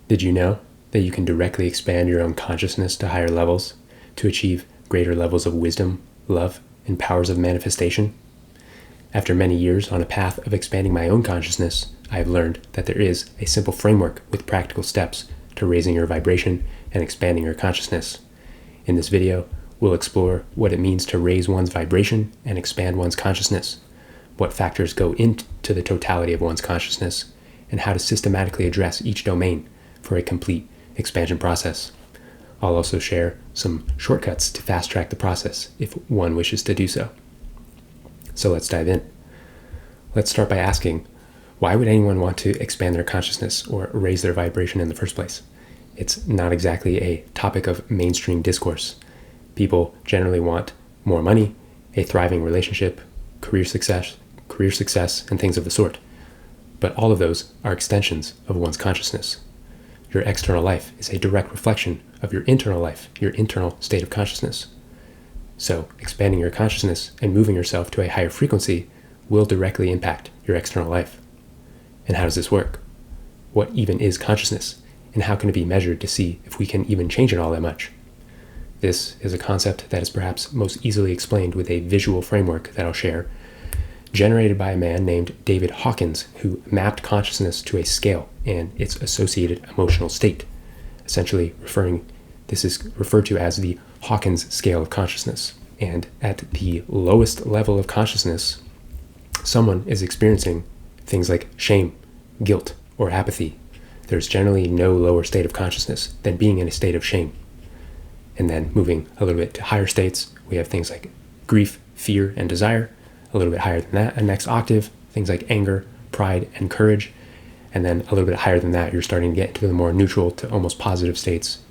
Did you know that you can directly expand your own consciousness to higher levels to achieve greater levels of wisdom, love, and powers of manifestation? After many years on a path of expanding my own consciousness, I have learned that there is a simple framework with practical steps to raising your vibration and expanding your consciousness. In this video, we'll explore what it means to raise one's vibration and expand one's consciousness, what factors go into the totality of one's consciousness, and how to systematically address each domain for a complete expansion process. I'll also share some shortcuts to fast-track the process if one wishes to do so. So let's dive in. Let's start by asking, why would anyone want to expand their consciousness or raise their vibration in the first place? It's not exactly a topic of mainstream discourse. People generally want more money, a thriving relationship, career success, and things of the sort. But all of those are extensions of one's consciousness. Your external life is a direct reflection of your internal life, your internal state of consciousness. So expanding your consciousness and moving yourself to a higher frequency will directly impact your external life. And how does this work? What even is consciousness, and how can it be measured to see if we can even change it all that much? This is a concept that is perhaps most easily explained with a visual framework that I'll share, generated by a man named David Hawkins, who mapped consciousness to a scale and its associated emotional state. This is referred to as the Hawkins scale of consciousness. And at the lowest level of consciousness, someone is experiencing things like shame, guilt, or apathy. There's generally no lower state of consciousness than being in a state of shame. And then moving a little bit to higher states, we have things like grief, fear, and desire. A little bit higher than that, a next octave, things like anger, pride, and courage. And then a little bit higher than that, you're starting to get into the more neutral to almost positive states,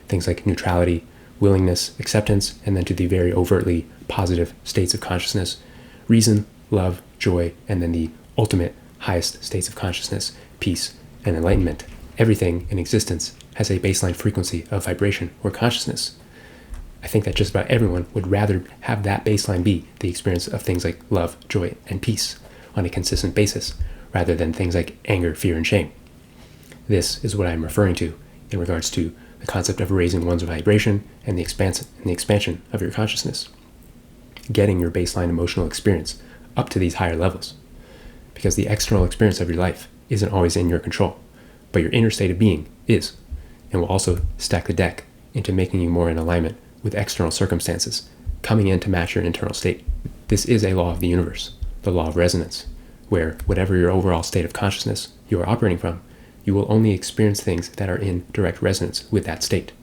things like neutrality, willingness, acceptance, and then to the very overtly positive states of consciousness, reason, love, joy, and then the ultimate highest states of consciousness, peace, and enlightenment. Everything in existence has a baseline frequency of vibration or consciousness. I think that just about everyone would rather have that baseline be the experience of things like love, joy, and peace on a consistent basis, rather than things like anger, fear, and shame. This is what I'm referring to in regards to the concept of raising one's vibration and the expansion of your consciousness. Getting your baseline emotional experience up to these higher levels. Because the external experience of your life isn't always in your control, but your inner state of being is, and will also stack the deck into making you more in alignment with external circumstances, coming in to match your internal state. This is a law of the universe, the law of resonance, where whatever your overall state of consciousness you are operating from, you will only experience things that are in direct resonance with that state.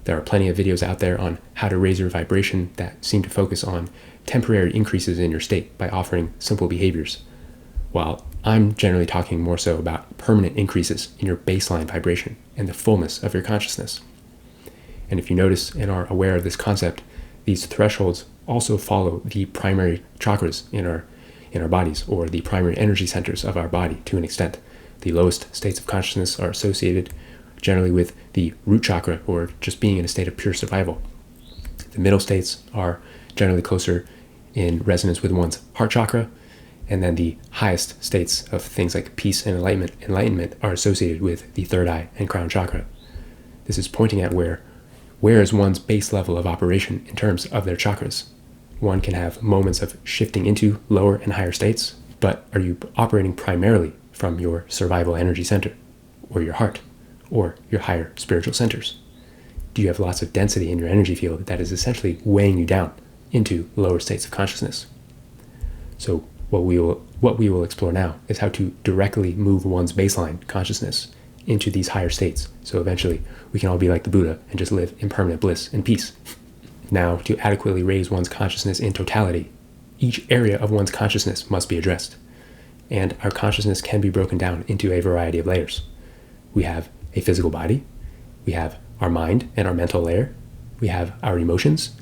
There are plenty of videos out there on how to raise your vibration that seem to focus on temporary increases in your state by offering simple behaviors, while I'm generally talking more so about permanent increases in your baseline vibration and the fullness of your consciousness. And if you notice and are aware of this concept, these thresholds also follow the primary chakras in our bodies, or the primary energy centers of our body to an extent. The lowest states of consciousness are associated generally with the root chakra, or just being in a state of pure survival. The middle states are generally closer in resonance with one's heart chakra, and then the highest states of things like peace and enlightenment are associated with the third eye and crown chakra. This is pointing at where is one's base level of operation in terms of their chakras. One can have moments of shifting into lower and higher states, but are you operating primarily from your survival energy center, or your heart, or your higher spiritual centers? Do you have lots of density in your energy field that is essentially weighing you down into lower states of consciousness? So what we will explore now is how to directly move one's baseline consciousness into these higher states, so eventually we can all be like the Buddha and just live in permanent bliss and peace. Now, to adequately raise one's consciousness in totality, each area of one's consciousness must be addressed, and our consciousness can be broken down into a variety of layers. We have a physical body, we have our mind and our mental layer, we have our emotions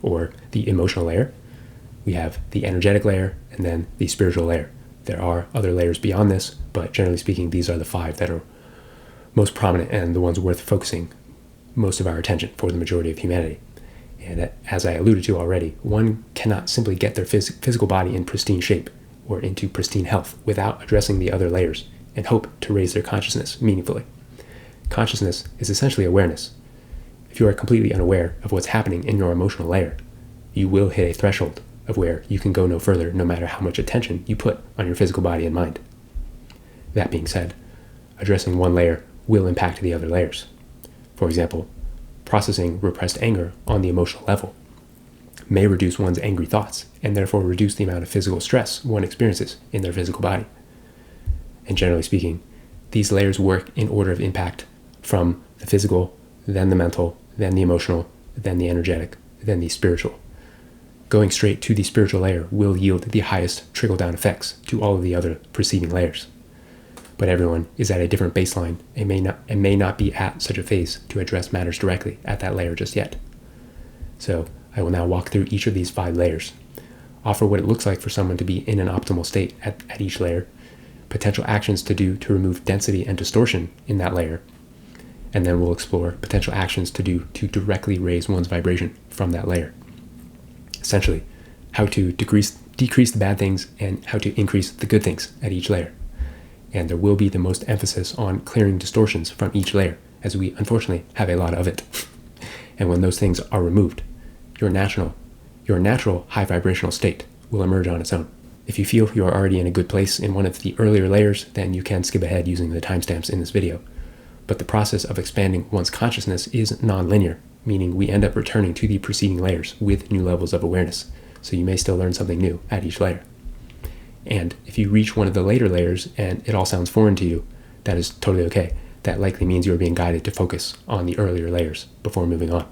or the emotional layer, we have the energetic layer, and then the spiritual layer. There are other layers beyond this, but generally speaking, these are the 5 that are most prominent and the ones worth focusing most of our attention for the majority of humanity. And as I alluded to already, one cannot simply get their physical body in pristine shape or into pristine health without addressing the other layers and hope to raise their consciousness meaningfully. Consciousness is essentially awareness. If you are completely unaware of what's happening in your emotional layer, you will hit a threshold of where you can go no further no matter how much attention you put on your physical body and mind. That being said, addressing one layer will impact the other layers. For example, processing repressed anger on the emotional level may reduce one's angry thoughts and therefore reduce the amount of physical stress one experiences in their physical body. And generally speaking, these layers work in order of impact from the physical, then the mental, then the emotional, then the energetic, then the spiritual. Going straight to the spiritual layer will yield the highest trickle-down effects to all of the other preceding layers. But everyone is at a different baseline and may not be at such a phase to address matters directly at that layer just yet. So I will now walk through each of these 5 layers, offer what it looks like for someone to be in an optimal state at each layer, potential actions to do to remove density and distortion in that layer, and then we'll explore potential actions to do to directly raise one's vibration from that layer. Essentially, how to decrease the bad things and how to increase the good things at each layer. And there will be the most emphasis on clearing distortions from each layer, as we unfortunately have a lot of it. And when those things are removed, your natural high vibrational state will emerge on its own. If you feel you are already in a good place in one of the earlier layers, then you can skip ahead using the timestamps in this video. But the process of expanding one's consciousness is non-linear, meaning we end up returning to the preceding layers with new levels of awareness, so you may still learn something new at each layer. And if you reach one of the later layers and it all sounds foreign to you, that is totally okay. That likely means you are being guided to focus on the earlier layers before moving on.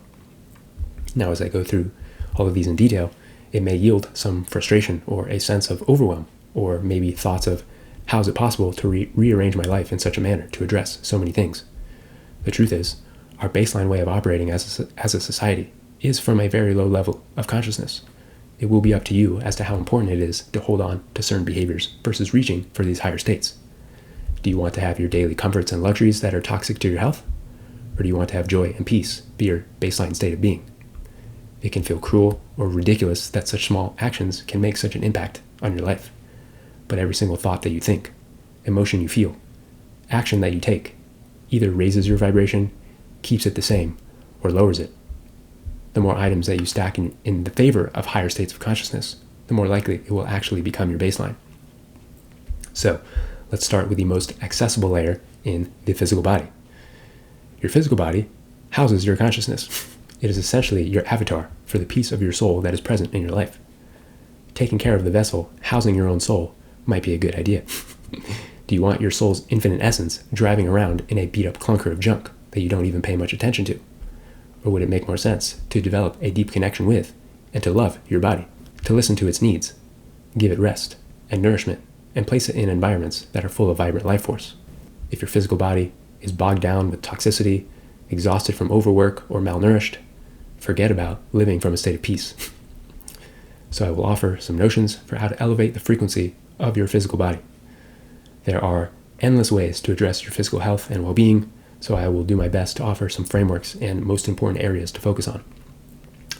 Now, as I go through all of these in detail, it may yield some frustration or a sense of overwhelm, or maybe thoughts of, how is it possible to rearrange my life in such a manner to address so many things? The truth is, our baseline way of operating as a society is from a very low level of consciousness. It will be up to you as to how important it is to hold on to certain behaviors versus reaching for these higher states. Do you want to have your daily comforts and luxuries that are toxic to your health? Or do you want to have joy and peace be your baseline state of being? It can feel cruel or ridiculous that such small actions can make such an impact on your life. But every single thought that you think, emotion you feel, action that you take, either raises your vibration, keeps it the same, or lowers it. The more items that you stack in the favor of higher states of consciousness, the more likely it will actually become your baseline. So, let's start with the most accessible layer in the physical body. Your physical body houses your consciousness. It is essentially your avatar for the piece of your soul that is present in your life. Taking care of the vessel housing your own soul might be a good idea. Do you want your soul's infinite essence driving around in a beat-up clunker of junk that you don't even pay much attention to? Or would it make more sense to develop a deep connection with and to love your body, to listen to its needs, give it rest and nourishment, and place it in environments that are full of vibrant life force? If your physical body is bogged down with toxicity, exhausted from overwork, or malnourished, forget about living from a state of peace. So I will offer some notions for how to elevate the frequency of your physical body. There are endless ways to address your physical health and well-being, so I will do my best to offer some frameworks and most important areas to focus on.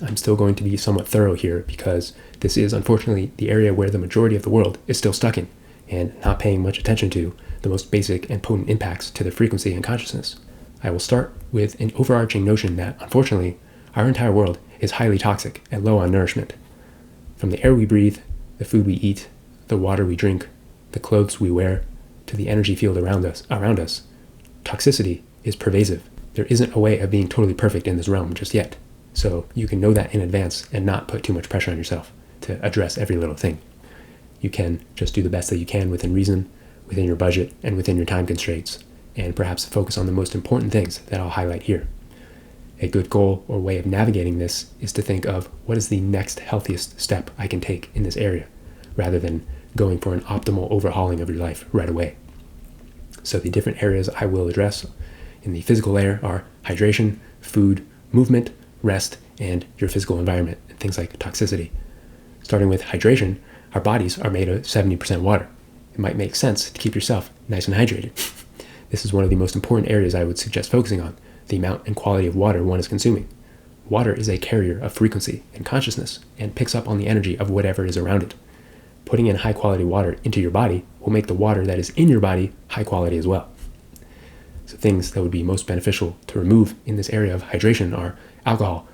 I'm still going to be somewhat thorough here because this is unfortunately the area where the majority of the world is still stuck in and not paying much attention to the most basic and potent impacts to their frequency and consciousness. I will start with an overarching notion that, unfortunately, our entire world is highly toxic and low on nourishment. From the air we breathe, the food we eat, the water we drink, the clothes we wear, to the energy field around us, toxicity is pervasive. There isn't a way of being totally perfect in this realm just yet. So you can know that in advance and not put too much pressure on yourself to address every little thing. You can just do the best that you can within reason, within your budget, and within your time constraints, and perhaps focus on the most important things that I'll highlight here. A good goal or way of navigating this is to think of what is the next healthiest step I can take in this area, rather than going for an optimal overhauling of your life right away. So the different areas I will address in the physical layer are hydration, food, movement, rest, and your physical environment, and things like toxicity. Starting with hydration, our bodies are made of 70% water. It might make sense to keep yourself nice and hydrated. This is one of the most important areas I would suggest focusing on, the amount and quality of water one is consuming. Water is a carrier of frequency and consciousness and picks up on the energy of whatever is around it. Putting in high quality water into your body will make the water that is in your body high quality as well. So things that would be most beneficial to remove in this area of hydration are alcohol.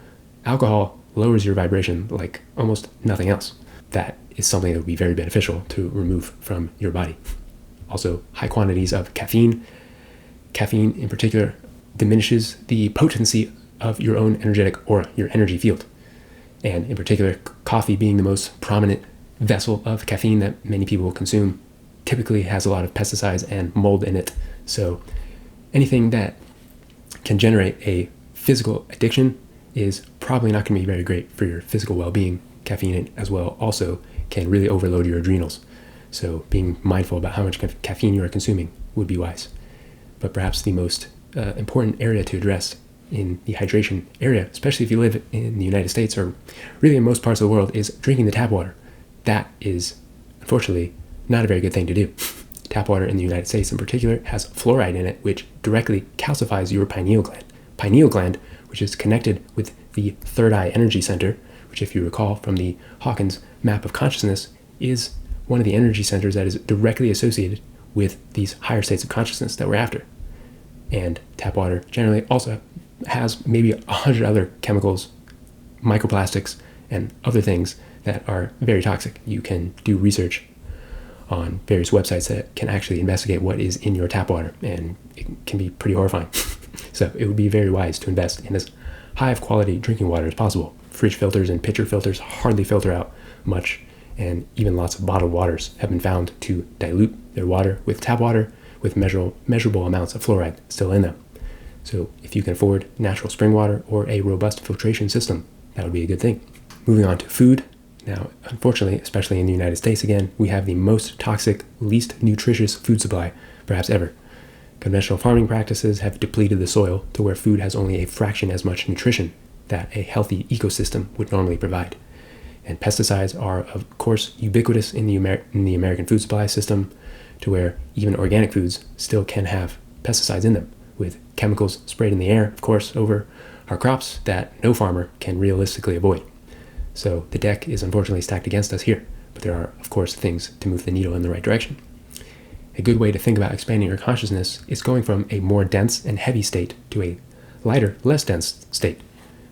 Alcohol lowers your vibration like almost nothing else. That is something that would be very beneficial to remove from your body. Also, high quantities of caffeine. Caffeine in particular diminishes the potency of your own energetic aura, your energy field. And in particular, coffee being the most prominent vessel of caffeine that many people consume typically has a lot of pesticides and mold in it. So anything that can generate a physical addiction is probably not going to be very great for your physical well-being. Caffeine as well also can really overload your adrenals. So being mindful about how much caffeine you are consuming would be wise. But perhaps the most important area to address in the hydration area, especially if you live in the United States or really in most parts of the world, is drinking the tap water. That is, unfortunately, not a very good thing to do. Tap water in the United States in particular has fluoride in it, which directly calcifies your pineal gland. Pineal gland, which is connected with the third eye energy center, which if you recall from the Hawkins map of consciousness, is one of the energy centers that is directly associated with these higher states of consciousness that we're after. And tap water generally also has maybe 100 other chemicals, microplastics, and other things that are very toxic. You can do research on various websites that can actually investigate what is in your tap water, and it can be pretty horrifying. So it would be very wise to invest in as high of quality drinking water as possible. Fridge filters and pitcher filters hardly filter out much, and even lots of bottled waters have been found to dilute their water with tap water with measurable amounts of fluoride still in them. So if you can afford natural spring water or a robust filtration system, that would be a good thing. Moving on to food. Now, unfortunately, especially in the United States again, we have the most toxic, least nutritious food supply perhaps ever. Conventional farming practices have depleted the soil to where food has only a fraction as much nutrition that a healthy ecosystem would normally provide. And pesticides are, of course, ubiquitous in the American food supply system, to where even organic foods still can have pesticides in them, with chemicals sprayed in the air, of course, over our crops that no farmer can realistically avoid. So the deck is unfortunately stacked against us here, but there are, of course, things to move the needle in the right direction. A good way to think about expanding your consciousness is going from a more dense and heavy state to a lighter, less dense state,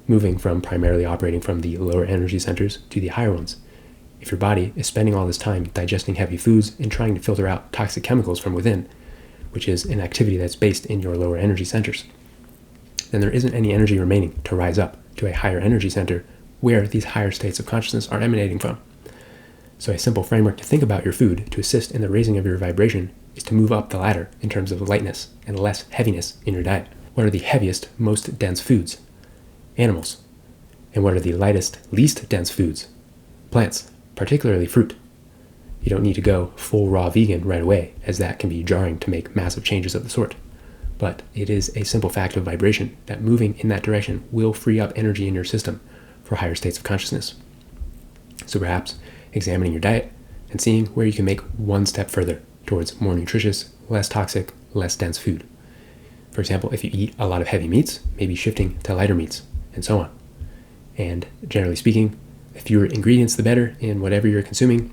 moving from primarily operating from the lower energy centers to the higher ones. If your body is spending all this time digesting heavy foods and trying to filter out toxic chemicals from within, which is an activity that's based in your lower energy centers, then there isn't any energy remaining to rise up to a higher energy center where these higher states of consciousness are emanating from. So a simple framework to think about your food to assist in the raising of your vibration is to move up the ladder in terms of lightness and less heaviness in your diet. What are the heaviest, most dense foods? Animals. And what are the lightest, least dense foods? Plants, particularly fruit. You don't need to go full raw vegan right away, as that can be jarring to make massive changes of the sort. But it is a simple fact of vibration that moving in that direction will free up energy in your system for higher states of consciousness. So perhaps examining your diet and seeing where you can make one step further towards more nutritious, less toxic, less dense food. For example, if you eat a lot of heavy meats, maybe shifting to lighter meats, and so on. And generally speaking, the fewer ingredients the better in whatever you're consuming.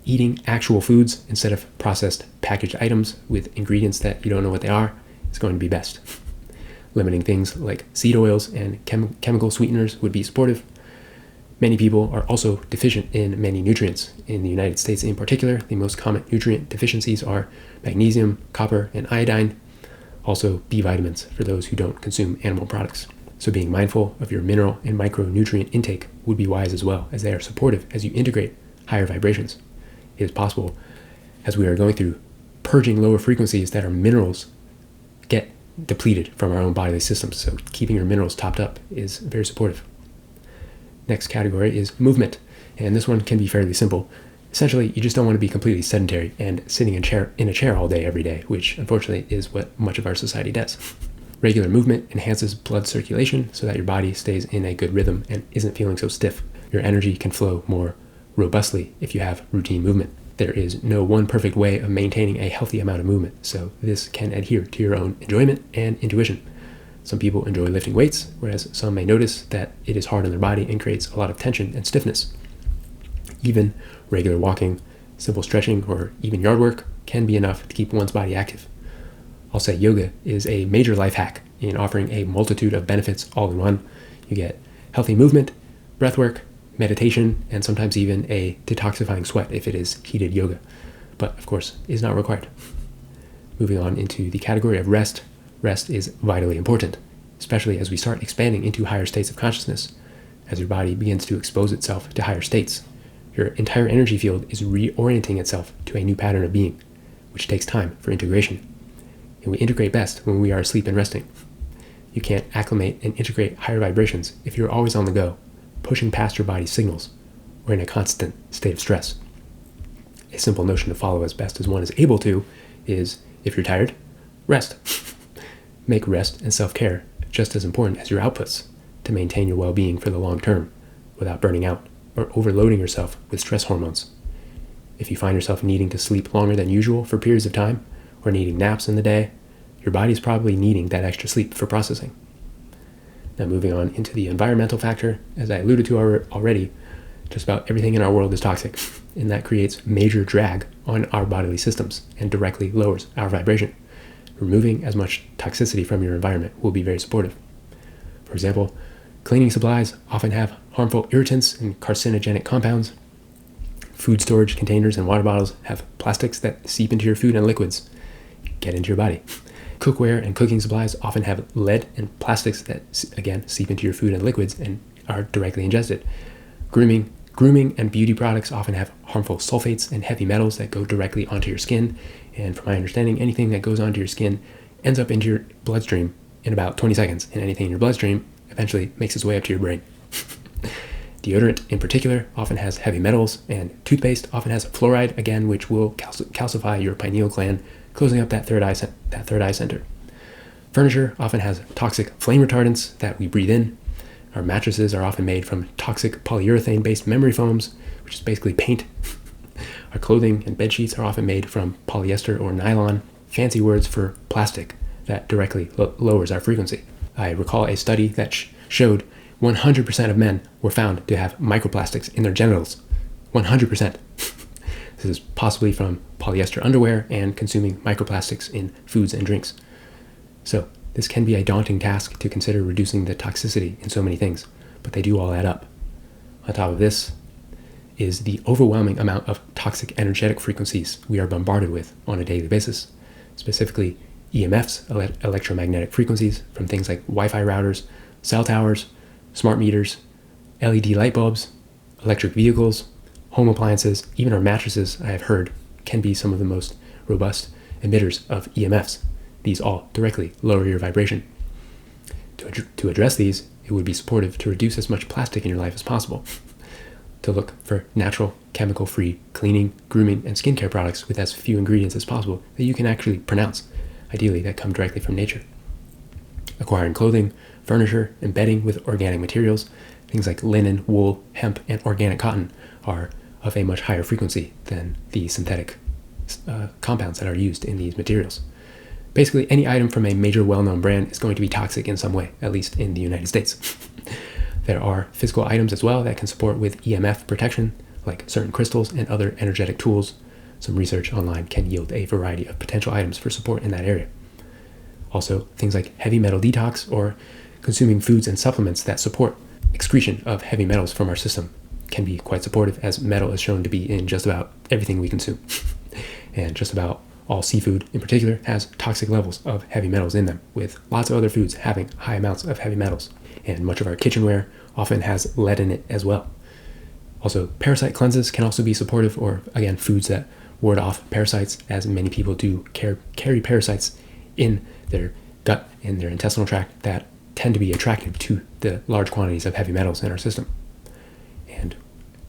Eating actual foods instead of processed packaged items with ingredients that you don't know what they are is going to be best. Limiting things like seed oils and chemical sweeteners would be supportive. Many people are also deficient in many nutrients. In the United States in particular, the most common nutrient deficiencies are magnesium, copper, and iodine. Also B vitamins for those who don't consume animal products. So being mindful of your mineral and micronutrient intake would be wise as well, as they are supportive as you integrate higher vibrations. It is possible, as we are going through purging lower frequencies, that our minerals get depleted from our own bodily systems. So keeping your minerals topped up is very supportive. Next category is movement, and this one can be fairly simple. Essentially, you just don't want to be completely sedentary and sitting in a chair all day every day, which unfortunately is what much of our society does. Regular movement enhances blood circulation so that your body stays in a good rhythm and isn't feeling so stiff. Your energy can flow more robustly if you have routine movement. There is no one perfect way of maintaining a healthy amount of movement, so this can adhere to your own enjoyment and intuition. Some people enjoy lifting weights, whereas some may notice that it is hard on their body and creates a lot of tension and stiffness. Even regular walking, simple stretching, or even yard work can be enough to keep one's body active. I'll say yoga is a major life hack in offering a multitude of benefits all in one. You get healthy movement, breath work, meditation, and sometimes even a detoxifying sweat if it is heated yoga, but of course is not required. Moving on into the category of rest, rest is vitally important, especially as we start expanding into higher states of consciousness. As your body begins to expose itself to higher states, your entire energy field is reorienting itself to a new pattern of being, which takes time for integration. And we integrate best when we are asleep and resting. You can't acclimate and integrate higher vibrations if you're always on the go, pushing past your body's signals, or in a constant state of stress. A simple notion to follow as best as one is able to is, if you're tired, rest. Make rest and self-care just as important as your outputs to maintain your well-being for the long term without burning out or overloading yourself with stress hormones. If you find yourself needing to sleep longer than usual for periods of time, or needing naps in the day, your body's probably needing that extra sleep for processing. Now moving on into the environmental factor, as I alluded to already, just about everything in our world is toxic, and that creates major drag on our bodily systems and directly lowers our vibration. Removing as much toxicity from your environment will be very supportive. For example, cleaning supplies often have harmful irritants and carcinogenic compounds. Food storage containers and water bottles have plastics that seep into your food and liquids get into your body. Cookware and cooking supplies often have lead and plastics that, again, seep into your food and liquids and are directly ingested. Grooming and beauty products often have harmful sulfates and heavy metals that go directly onto your skin. And from my understanding, anything that goes onto your skin ends up into your bloodstream in about 20 seconds. And anything in your bloodstream eventually makes its way up to your brain. Deodorant in particular often has heavy metals, and toothpaste often has fluoride, again, which will calcify your pineal gland, closing up that third eye center. Furniture often has toxic flame retardants that we breathe in. Our mattresses are often made from toxic polyurethane-based memory foams, which is basically paint. Our clothing and bed sheets are often made from polyester or nylon, fancy words for plastic that directly lowers our frequency. I recall a study that showed 100% of men were found to have microplastics in their genitals. 100%. This is possibly from polyester underwear and consuming microplastics in foods and drinks. So this can be a daunting task to consider reducing the toxicity in so many things, but they do all add up. On top of this is the overwhelming amount of toxic energetic frequencies we are bombarded with on a daily basis, specifically EMFs, electromagnetic frequencies, from things like Wi-Fi routers, cell towers, smart meters, LED light bulbs, electric vehicles, home appliances, even our mattresses, I have heard, can be some of the most robust emitters of EMFs. These all directly lower your vibration. To address these, it would be supportive to reduce as much plastic in your life as possible, to look for natural, chemical-free cleaning, grooming, and skincare products with as few ingredients as possible that you can actually pronounce, ideally that come directly from nature. Acquiring clothing, furniture, and bedding with organic materials, things like linen, wool, hemp, and organic cotton, are of a much higher frequency than the synthetic compounds that are used in these materials. Basically, any item from a major well-known brand is going to be toxic in some way, at least in the United States. There are physical items as well that can support with EMF protection, like certain crystals and other energetic tools. Some research online can yield a variety of potential items for support in that area. Also, things like heavy metal detox or consuming foods and supplements that support excretion of heavy metals from our system can be quite supportive, as metal is shown to be in just about everything we consume. And just about all seafood in particular has toxic levels of heavy metals in them, with lots of other foods having high amounts of heavy metals. And much of our kitchenware often has lead in it as well. Also, parasite cleanses can also be supportive, or again, foods that ward off parasites, as many people do carry parasites in their gut, in their intestinal tract, that tend to be attractive to the large quantities of heavy metals in our system. And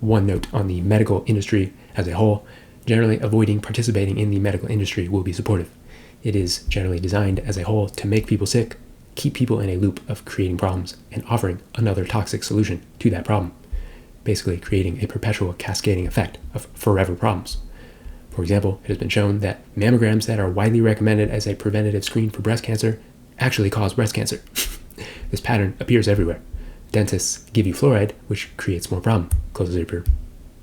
one note on the medical industry as a whole: generally avoiding participating in the medical industry will be supportive. It is generally designed as a whole to make people sick, keep people in a loop of creating problems and offering another toxic solution to that problem, basically creating a perpetual cascading effect of forever problems. For example, it has been shown that mammograms that are widely recommended as a preventative screen for breast cancer actually cause breast cancer. This pattern appears everywhere. Dentists give you fluoride, which creates more problem, closes up your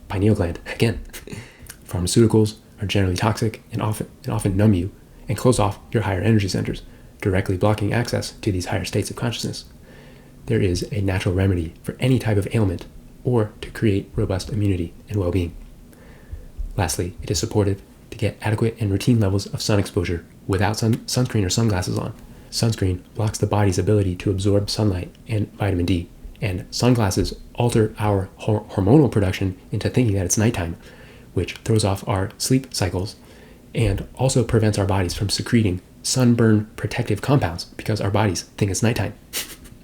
pineal gland again. Pharmaceuticals are generally toxic and often numb you and close off your higher energy centers, directly blocking access to these higher states of consciousness. There is a natural remedy for any type of ailment or to create robust immunity and well-being. Lastly, it is supportive to get adequate and routine levels of sun exposure without sunscreen or sunglasses on. Sunscreen blocks the body's ability to absorb sunlight and vitamin D, and sunglasses alter our hormonal production into thinking that it's nighttime, which throws off our sleep cycles and also prevents our bodies from secreting sunburn protective compounds because our bodies think it's nighttime.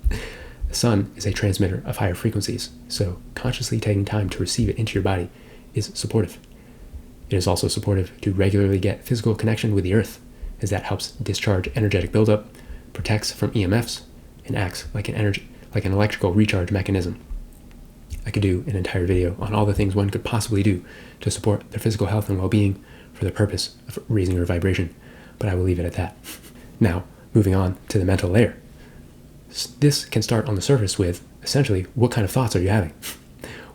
The sun is a transmitter of higher frequencies, so consciously taking time to receive it into your body is supportive. It is also supportive to regularly get physical connection with the earth, as that helps discharge energetic buildup, protects from EMFs, and acts like an electrical recharge mechanism. I could do an entire video on all the things one could possibly do to support their physical health and well-being for the purpose of raising your vibration, but I will leave it at that. Now, moving on to the mental layer. This can start on the surface with, essentially, what kind of thoughts are you having?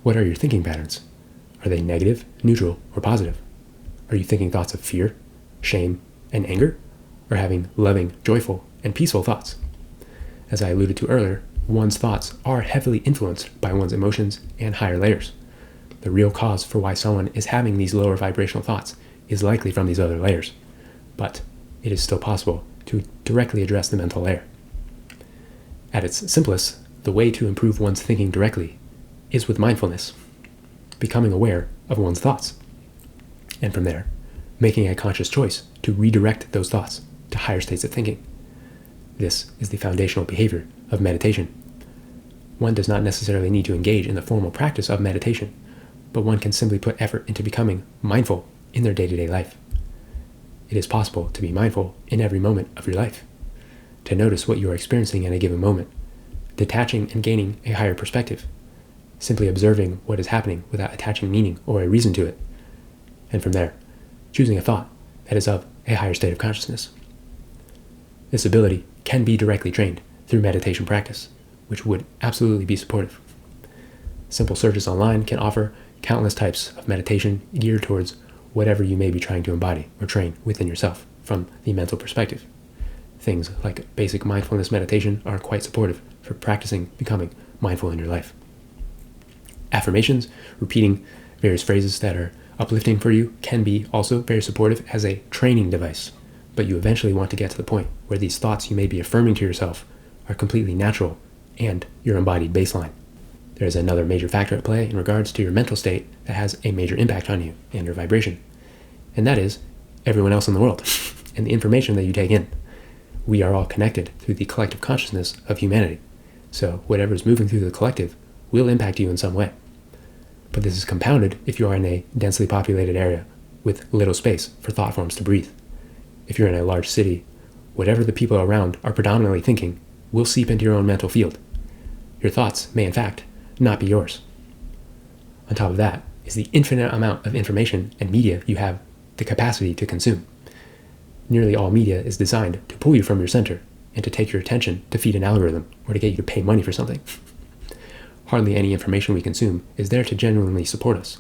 What are your thinking patterns? Are they negative, neutral, or positive? Are you thinking thoughts of fear, shame, and anger? Or having loving, joyful, and peaceful thoughts? As I alluded to earlier, one's thoughts are heavily influenced by one's emotions and higher layers. The real cause for why someone is having these lower vibrational thoughts is likely from these other layers, but it is still possible to directly address the mental layer. At its simplest, the way to improve one's thinking directly is with mindfulness, becoming aware of one's thoughts, and from there, making a conscious choice to redirect those thoughts to higher states of thinking. This is the foundational behavior of meditation. One does not necessarily need to engage in the formal practice of meditation, but one can simply put effort into becoming mindful in their day-to-day life. It is possible to be mindful in every moment of your life, to notice what you are experiencing at a given moment, detaching and gaining a higher perspective, simply observing what is happening without attaching meaning or a reason to it, and from there, choosing a thought that is of a higher state of consciousness. This ability can be directly trained through meditation practice, which would absolutely be supportive. Simple searches online can offer countless types of meditation geared towards whatever you may be trying to embody or train within yourself from the mental perspective. Things like basic mindfulness meditation are quite supportive for practicing becoming mindful in your life. Affirmations, repeating various phrases that are uplifting for you, can be also very supportive as a training device, but you eventually want to get to the point where these thoughts you may be affirming to yourself are completely natural and your embodied baseline. There is another major factor at play in regards to your mental state that has a major impact on you and your vibration, and that is everyone else in the world and the information that you take in. We are all connected through the collective consciousness of humanity, so whatever is moving through the collective will impact you in some way. But this is compounded if you are in a densely populated area with little space for thought forms to breathe. If you're in a large city, whatever the people around are predominantly thinking will seep into your own mental field. Your thoughts may, in fact, not be yours. On top of that is the infinite amount of information and media you have the capacity to consume. Nearly all media is designed to pull you from your center and to take your attention to feed an algorithm or to get you to pay money for something. Hardly any information we consume is there to genuinely support us.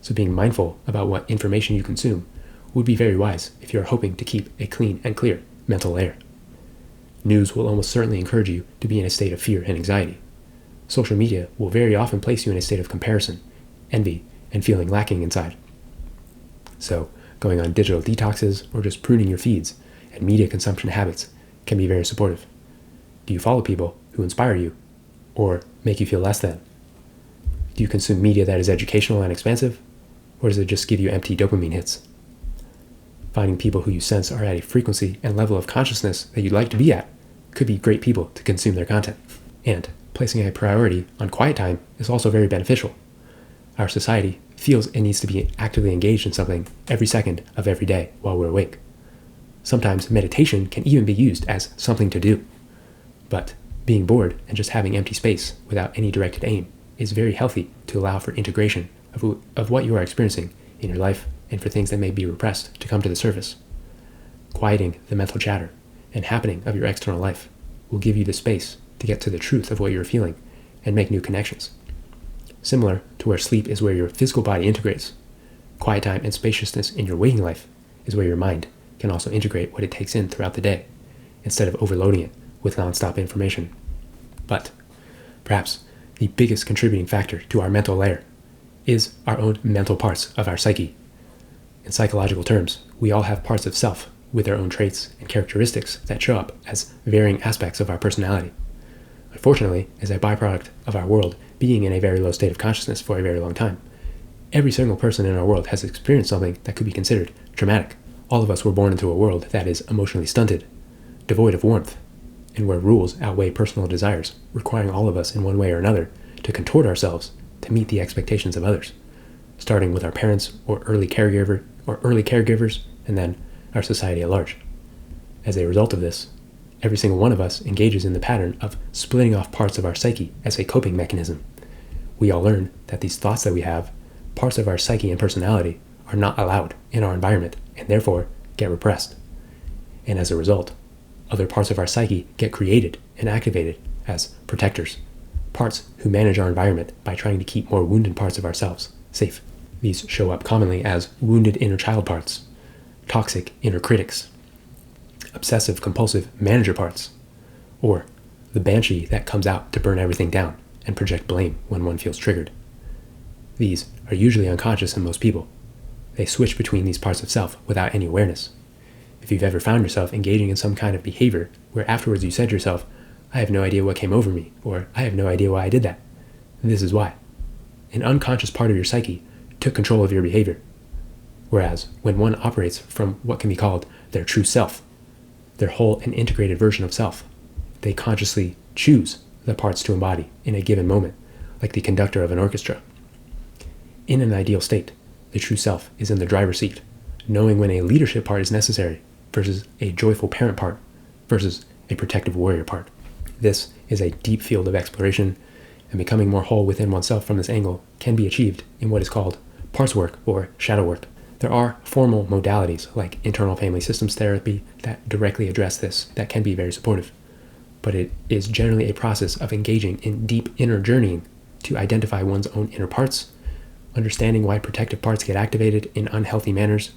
So being mindful about what information you consume would be very wise if you are hoping to keep a clean and clear mental layer. News will almost certainly encourage you to be in a state of fear and anxiety. Social media will very often place you in a state of comparison, envy, and feeling lacking inside. So, going on digital detoxes or just pruning your feeds and media consumption habits can be very supportive. Do you follow people who inspire you or make you feel less than? Do you consume media that is educational and expansive, or does it just give you empty dopamine hits? Finding people who you sense are at a frequency and level of consciousness that you'd like to be at could be great people to consume their content. And placing a priority on quiet time is also very beneficial. Our society feels it needs to be actively engaged in something every second of every day while we're awake. Sometimes meditation can even be used as something to do. But being bored and just having empty space without any directed aim is very healthy to allow for integration of what you are experiencing in your life and for things that may be repressed to come to the surface. Quieting the mental chatter and happening of your external life will give you the space to get to the truth of what you're feeling and make new connections. Similar to where sleep is where your physical body integrates, quiet time and spaciousness in your waking life is where your mind can also integrate what it takes in throughout the day, instead of overloading it with nonstop information. But perhaps the biggest contributing factor to our mental layer is our own mental parts of our psyche. In psychological terms, we all have parts of self with their own traits and characteristics that show up as varying aspects of our personality. Unfortunately, as a byproduct of our world being in a very low state of consciousness for a very long time, every single person in our world has experienced something that could be considered traumatic. All of us were born into a world that is emotionally stunted, devoid of warmth, and where rules outweigh personal desires, requiring all of us in one way or another to contort ourselves to meet the expectations of others, starting with our parents or early caregivers, and then our society at large. As a result of this, every single one of us engages in the pattern of splitting off parts of our psyche as a coping mechanism. We all learn that these thoughts that we have, parts of our psyche and personality, are not allowed in our environment and therefore get repressed. And as a result, other parts of our psyche get created and activated as protectors, parts who manage our environment by trying to keep more wounded parts of ourselves safe. These show up commonly as wounded inner child parts, toxic inner critics, obsessive compulsive manager parts, or the banshee that comes out to burn everything down and project blame when one feels triggered. These are usually unconscious in most people. They switch between these parts of self without any awareness. If you've ever found yourself engaging in some kind of behavior where afterwards you said to yourself, "I have no idea what came over me," or "I have no idea why I did that," this is why. An unconscious part of your psyche took control of your behavior. Whereas when one operates from what can be called their true self, their whole and integrated version of self, they consciously choose the parts to embody in a given moment, like the conductor of an orchestra. In an ideal state, the true self is in the driver's seat, knowing when a leadership part is necessary versus a joyful parent part versus a protective warrior part. This is a deep field of exploration, and becoming more whole within oneself from this angle can be achieved in what is called parts work or shadow work. There are formal modalities like internal family systems therapy that directly address this that can be very supportive, but it is generally a process of engaging in deep inner journeying to identify one's own inner parts, understanding why protective parts get activated in unhealthy manners,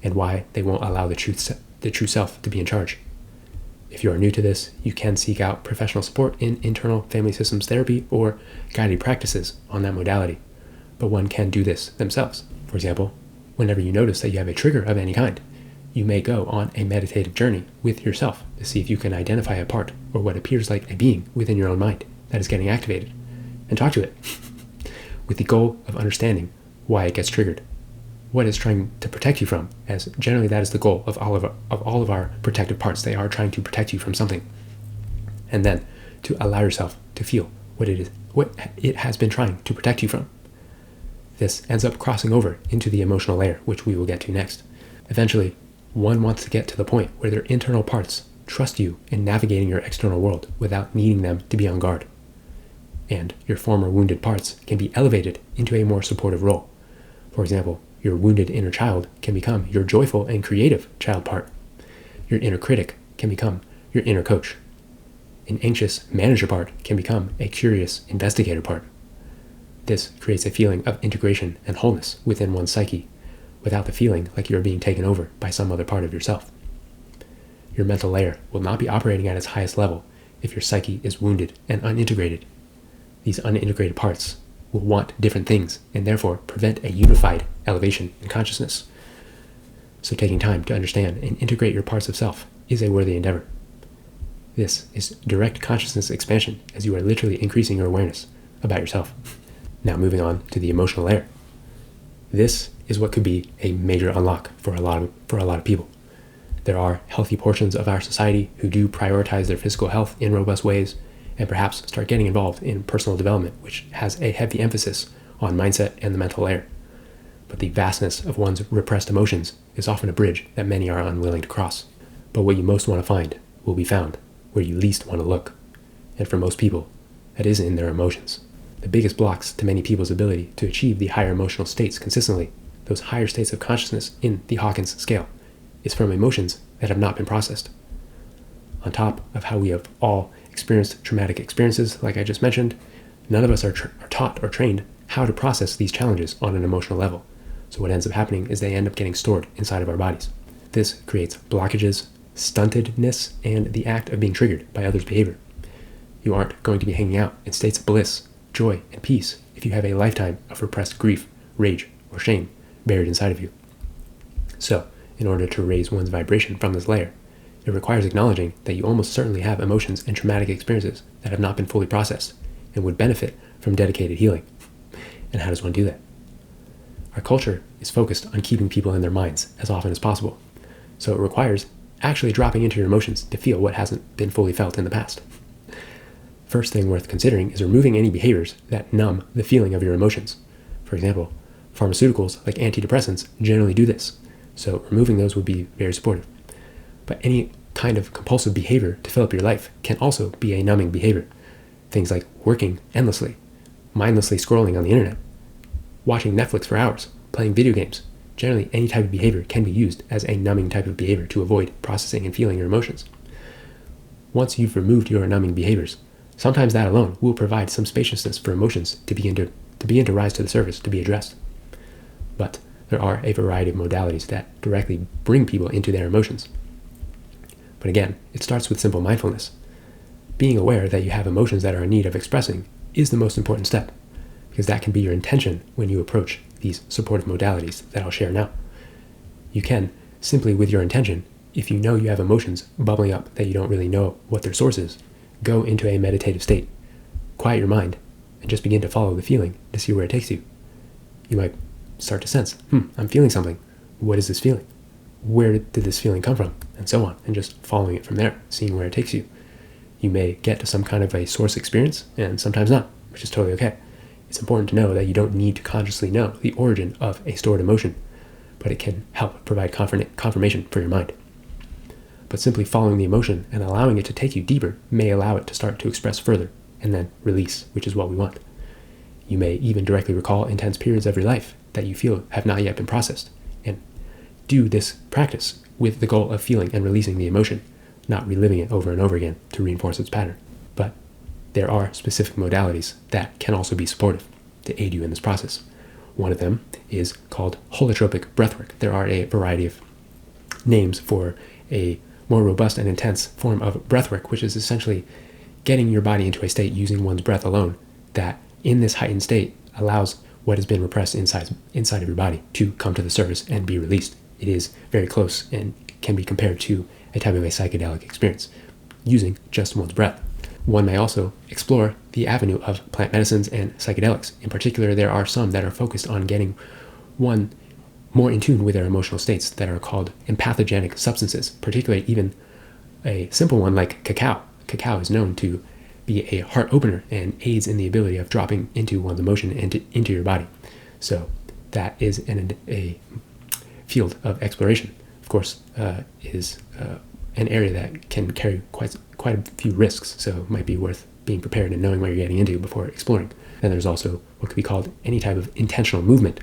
and why they won't allow the true self to be in charge. If you are new to this, you can seek out professional support in internal family systems therapy or guided practices on that modality, but one can do this themselves. For example, whenever you notice that you have a trigger of any kind, you may go on a meditative journey with yourself to see if you can identify a part or what appears like a being within your own mind that is getting activated, and talk to it with the goal of understanding why it gets triggered, what it's trying to protect you from, as generally that is the goal of all of our protective parts. They are trying to protect you from something. And then to allow yourself to feel what it has been trying to protect you from. This ends up crossing over into the emotional layer, which we will get to next. Eventually, one wants to get to the point where their internal parts trust you in navigating your external world without needing them to be on guard. And your former wounded parts can be elevated into a more supportive role. For example, your wounded inner child can become your joyful and creative child part. Your inner critic can become your inner coach. An anxious manager part can become a curious investigator part. This creates a feeling of integration and wholeness within one's psyche, without the feeling like you are being taken over by some other part of yourself. Your mental layer will not be operating at its highest level if your psyche is wounded and unintegrated. These unintegrated parts will want different things and therefore prevent a unified elevation in consciousness. So taking time to understand and integrate your parts of self is a worthy endeavor. This is direct consciousness expansion, as you are literally increasing your awareness about yourself. Now moving on to the emotional layer. This is what could be a major unlock for a lot of people. There are healthy portions of our society who do prioritize their physical health in robust ways, and perhaps start getting involved in personal development, which has a heavy emphasis on mindset and the mental layer. But the vastness of one's repressed emotions is often a bridge that many are unwilling to cross. But what you most want to find will be found where you least want to look. And for most people, that is in their emotions. The biggest blocks to many people's ability to achieve the higher emotional states consistently, those higher states of consciousness in the Hawkins scale, is from emotions that have not been processed. On top of how we have all experienced traumatic experiences, like I just mentioned, none of us are taught or trained how to process these challenges on an emotional level. So what ends up happening is they end up getting stored inside of our bodies. This creates blockages, stuntedness, and the act of being triggered by others' behavior. You aren't going to be hanging out in states of bliss, joy, and peace if you have a lifetime of repressed grief, rage, or shame buried inside of you. So, in order to raise one's vibration from this layer, it requires acknowledging that you almost certainly have emotions and traumatic experiences that have not been fully processed and would benefit from dedicated healing. And how does one do that? Our culture is focused on keeping people in their minds as often as possible, so it requires actually dropping into your emotions to feel what hasn't been fully felt in the past. First thing worth considering is removing any behaviors that numb the feeling of your emotions. For example, pharmaceuticals like antidepressants generally do this, so removing those would be very supportive. But any kind of compulsive behavior to fill up your life can also be a numbing behavior. Things like working endlessly, mindlessly scrolling on the internet, watching Netflix for hours, playing video games. Generally, any type of behavior can be used as a numbing type of behavior to avoid processing and feeling your emotions. Once you've removed your numbing behaviors, sometimes that alone will provide some spaciousness for emotions to begin to rise to the surface, to be addressed. But there are a variety of modalities that directly bring people into their emotions. But again, it starts with simple mindfulness. Being aware that you have emotions that are in need of expressing is the most important step, because that can be your intention when you approach these supportive modalities that I'll share now. You can, simply with your intention, if you know you have emotions bubbling up that you don't really know what their source is, go into a meditative state, quiet your mind, and just begin to follow the feeling to see where it takes you. You might start to sense, I'm feeling something. What is this feeling? Where did this feeling come from? And so on, and just following it from there, seeing where it takes you. You may get to some kind of a source experience, and sometimes not, which is totally okay. It's important to know that you don't need to consciously know the origin of a stored emotion, but it can help provide confirmation for your mind. But simply following the emotion and allowing it to take you deeper may allow it to start to express further, and then release, which is what we want. You may even directly recall intense periods of your life that you feel have not yet been processed, and do this practice with the goal of feeling and releasing the emotion, not reliving it over and over again to reinforce its pattern. But there are specific modalities that can also be supportive to aid you in this process. One of them is called holotropic breathwork. There are a variety of names for a more robust and intense form of breathwork, which is essentially getting your body into a state using one's breath alone that, in this heightened state, allows what has been repressed inside of your body to come to the surface and be released. It is very close and can be compared to a type of a psychedelic experience using just one's breath. One may also explore the avenue of plant medicines and psychedelics. In particular, there are some that are focused on getting one more in tune with their emotional states that are called empathogenic substances, particularly even a simple one like cacao. Cacao is known to be a heart opener and aids in the ability of dropping into one's emotion and into your body. So that is a field of exploration. Of course, is an area that can carry quite a few risks, so it might be worth being prepared and knowing what you're getting into before exploring. Then there's also what could be called any type of intentional movement.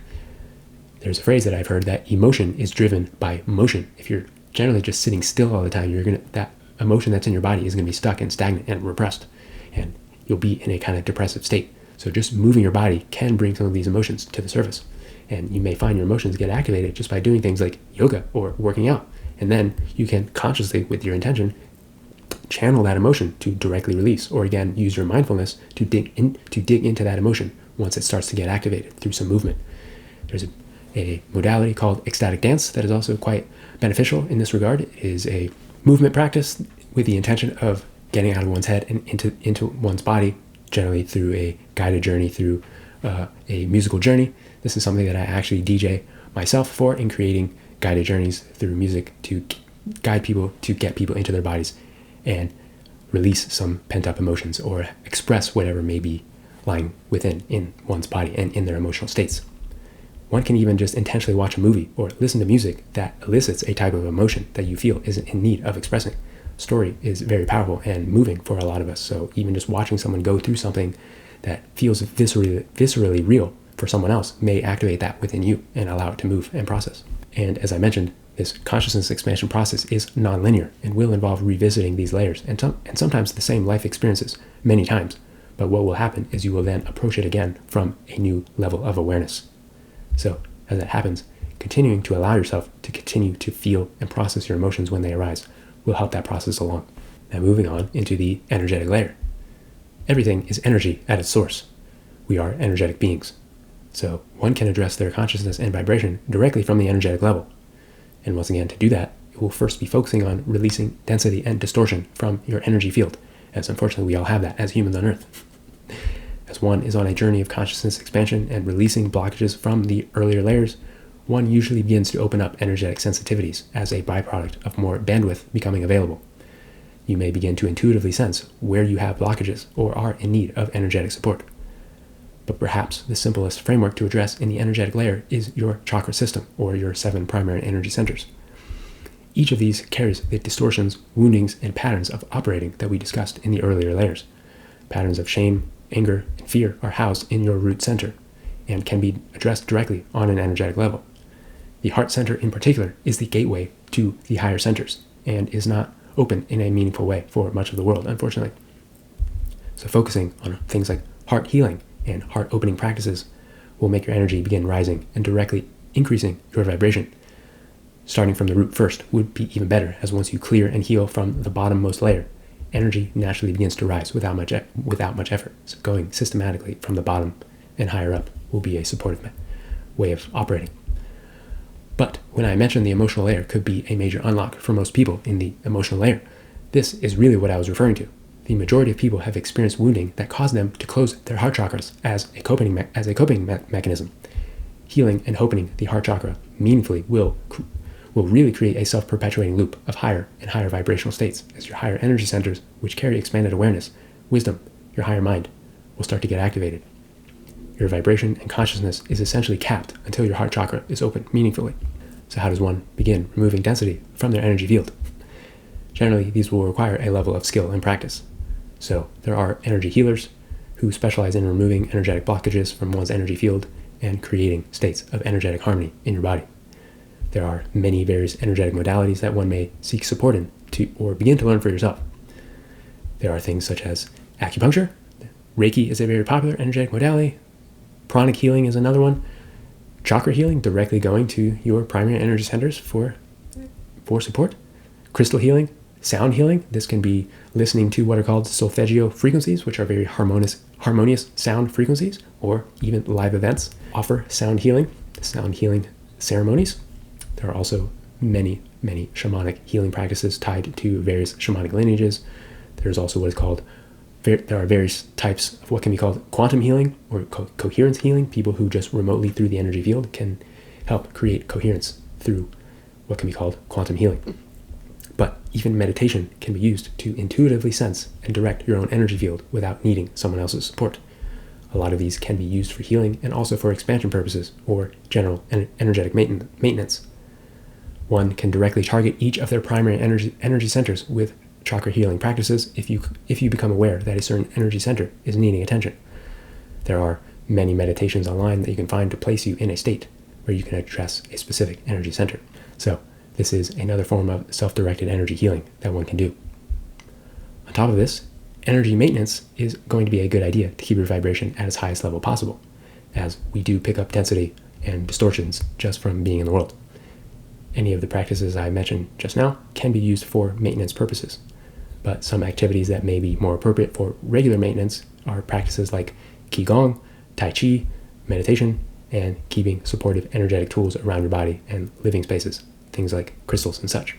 There's a phrase that I've heard that emotion is driven by motion. If you're generally just sitting still all the time, that emotion that's in your body is going to be stuck and stagnant and repressed, and you'll be in a kind of depressive state. So just moving your body can bring some of these emotions to the surface, and you may find your emotions get activated just by doing things like yoga or working out. And then you can consciously, with your intention, channel that emotion to directly release, or again, use your mindfulness to dig into that emotion once it starts to get activated through some movement. There's a modality called ecstatic dance that is also quite beneficial in this regard. It is a movement practice with the intention of getting out of one's head and into one's body, generally through a guided journey, through a musical journey. This is something that I actually DJ myself for, in creating guided journeys through music to guide people, to get people into their bodies and release some pent-up emotions or express whatever may be lying within in one's body and in their emotional states. One can even just intentionally watch a movie or listen to music that elicits a type of emotion that you feel is in need of expressing. Story is very powerful and moving for a lot of us, so even just watching someone go through something that feels viscerally real for someone else may activate that within you and allow it to move and process. And as I mentioned, this consciousness expansion process is nonlinear and will involve revisiting these layers and sometimes the same life experiences many times. But what will happen is you will then approach it again from a new level of awareness. So as that happens, continuing to allow yourself to continue to feel and process your emotions when they arise will help that process along. Now moving on into the energetic layer. Everything is energy at its source. We are energetic beings. So one can address their consciousness and vibration directly from the energetic level. And once again, to do that, it will first be focusing on releasing density and distortion from your energy field, as unfortunately we all have that as humans on Earth. As one is on a journey of consciousness expansion and releasing blockages from the earlier layers, one usually begins to open up energetic sensitivities as a byproduct of more bandwidth becoming available. You may begin to intuitively sense where you have blockages or are in need of energetic support. But perhaps the simplest framework to address in the energetic layer is your chakra system, or your 7 primary energy centers. Each of these carries the distortions, woundings, and patterns of operating that we discussed in the earlier layers. Patterns of shame, anger, and fear are housed in your root center and can be addressed directly on an energetic level. The heart center in particular is the gateway to the higher centers and is not open in a meaningful way for much of the world, unfortunately. So focusing on things like heart healing and heart opening practices will make your energy begin rising and directly increasing your vibration. Starting from the root first would be even better, as once you clear and heal from the bottommost layer, energy naturally begins to rise without much effort. So going systematically from the bottom and higher up will be a supportive way of operating. But when I mentioned the emotional layer could be a major unlock for most people in the emotional layer, this is really what I was referring to. The majority of people have experienced wounding that caused them to close their heart chakras as a coping mechanism. Healing and opening the heart chakra meaningfully will really create a self-perpetuating loop of higher and higher vibrational states, as your higher energy centers, which carry expanded awareness, wisdom, your higher mind, will start to get activated. Your vibration and consciousness is essentially capped until your heart chakra is open meaningfully. So how does one begin removing density from their energy field? Generally, these will require a level of skill and practice. So there are energy healers who specialize in removing energetic blockages from one's energy field and creating states of energetic harmony in your body. There are many various energetic modalities that one may seek support in or begin to learn for yourself. There are things such as acupuncture. Reiki is a very popular energetic modality. Pranic healing is another one. Chakra healing, directly going to your primary energy centers for support. Crystal healing, sound healing. This can be listening to what are called solfeggio frequencies, which are very harmonious sound frequencies, or even live events offer sound healing ceremonies. There are also many shamanic healing practices tied to various shamanic lineages. There's also there are various types of what can be called quantum healing or coherence healing. People who just remotely through the energy field can help create coherence through what can be called quantum healing. But even meditation can be used to intuitively sense and direct your own energy field without needing someone else's support. A lot of these can be used for healing and also for expansion purposes or general energetic maintenance. One can directly target each of their primary energy centers with chakra healing practices if you become aware that a certain energy center is needing attention. There are many meditations online that you can find to place you in a state where you can address a specific energy center. So this is another form of self-directed energy healing that one can do. On top of this, energy maintenance is going to be a good idea to keep your vibration at its highest level possible, as we do pick up density and distortions just from being in the world. Any of the practices I mentioned just now can be used for maintenance purposes, but some activities that may be more appropriate for regular maintenance are practices like Qigong, Tai Chi, meditation, and keeping supportive energetic tools around your body and living spaces, things like crystals and such.